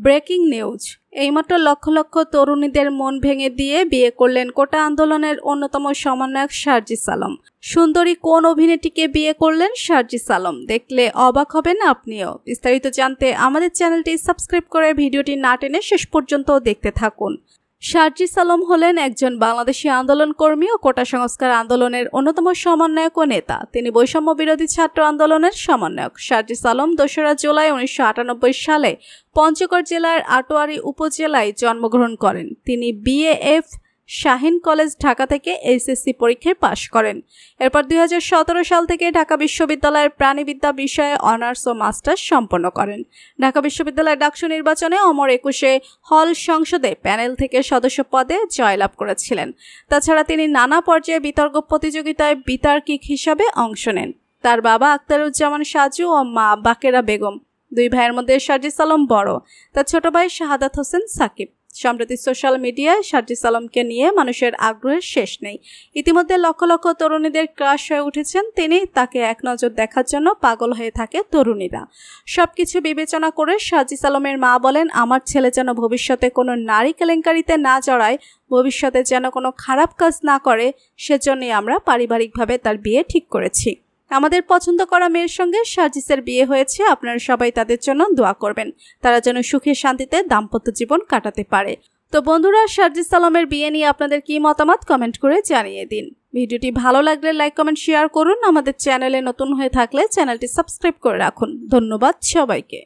Breaking news. এইমাত্র লক্ষ লক্ষ তরুণীদের মন ভেঙে দিয়ে বিয়ে করলেন কোটা আন্দোলনের অন্যতম সমন্বয়ক সার্জিস আলম। সুন্দরী কোন অভিনেত্রীকে বিয়ে করলেন সার্জিস আলম, দেখলে অবাক হবেন আপনিও। বিস্তারিত জানতে আমাদের চ্যানেলটি সাবস্ক্রাইব করে ভিডিওটি না টেনে শেষ পর্যন্ত দেখতে থাকুন। সার্জিস আলম হলেন একজন বাংলাদেশি আন্দোলনকর্মী ও কোটা সংস্কার আন্দোলনের অন্যতম সমন্বয়ক ও নেতা। তিনি বৈষম্য বিরোধী ছাত্র আন্দোলনের সমন্বয়ক। সার্জিস আলম ২রা জুলাই ১৯৯৮ সালে পঞ্চগড় জেলার আটোয়ারী উপজেলায় জন্মগ্রহণ করেন। তিনি বিএএফ শাহীন কলেজ ঢাকা থেকে এইচএসসি পরীক্ষায় পাশ করেন। এরপর ২০১৭ সাল থেকে ঢাকা বিশ্ববিদ্যালয়ের প্রাণিবিদ্যা বিষয়ে অনার্স ও মাস্টার্স সম্পন্ন করেন। ঢাকা বিশ্ববিদ্যালয়ের ডাকসু নির্বাচনে অমর একুশে হল সংসদে প্যানেল থেকে সদস্য পদে জয়লাভ করেছিলেন। তাছাড়া তিনি নানা পর্যায়ে বিতর্ক প্রতিযোগিতায় বিতার্কিক হিসাবে অংশ নেন। তার বাবা আখতারুজ্জামান সাজু ও মা বাকেরা বেগম। দুই ভাইয়ের মধ্যে সার্জিস আলম বড়। তার ছোট ভাই শাহাদাত হোসেন সাকিব। সম্প্রতি সোশ্যাল মিডিয়ায় সার্জিস আলমকে নিয়ে মানুষের আগ্রহের শেষ নেই। ইতিমধ্যে লক্ষ লক্ষ তরুণীদের ক্রাশ হয়ে উঠেছেন তিনি। তাকে এক নজর দেখার জন্য পাগল হয়ে থাকে তরুণীরা। সবকিছু বিবেচনা করে সার্জিস আলমের মা বলেন, আমার ছেলে যেন ভবিষ্যতে কোনো নারী কেলেঙ্কারিতে না জড়ায়, ভবিষ্যতে যেন কোনো খারাপ কাজ না করে, সেজন্যই আমরা পারিবারিকভাবে তার বিয়ে ঠিক করেছি। আমাদের পছন্দ করা মেয়ের সঙ্গে সার্জিসের বিয়ে হয়েছে। আপনারা সবাই তাদের জন্য দোয়া করবেন, তারা যেন সুখে শান্তিতে দাম্পত্য জীবন কাটাতে পারে। তো বন্ধুরা, সার্জিস আলমের বিয়ে নিয়ে আপনাদের কি মতামত কমেন্ট করে জানিয়ে দিন। ভিডিওটি ভালো লাগলে লাইক কমেন্ট শেয়ার করুন। আমাদের চ্যানেলে নতুন হয়ে থাকলে চ্যানেলটি সাবস্ক্রাইব করে রাখুন। ধন্যবাদ সবাইকে।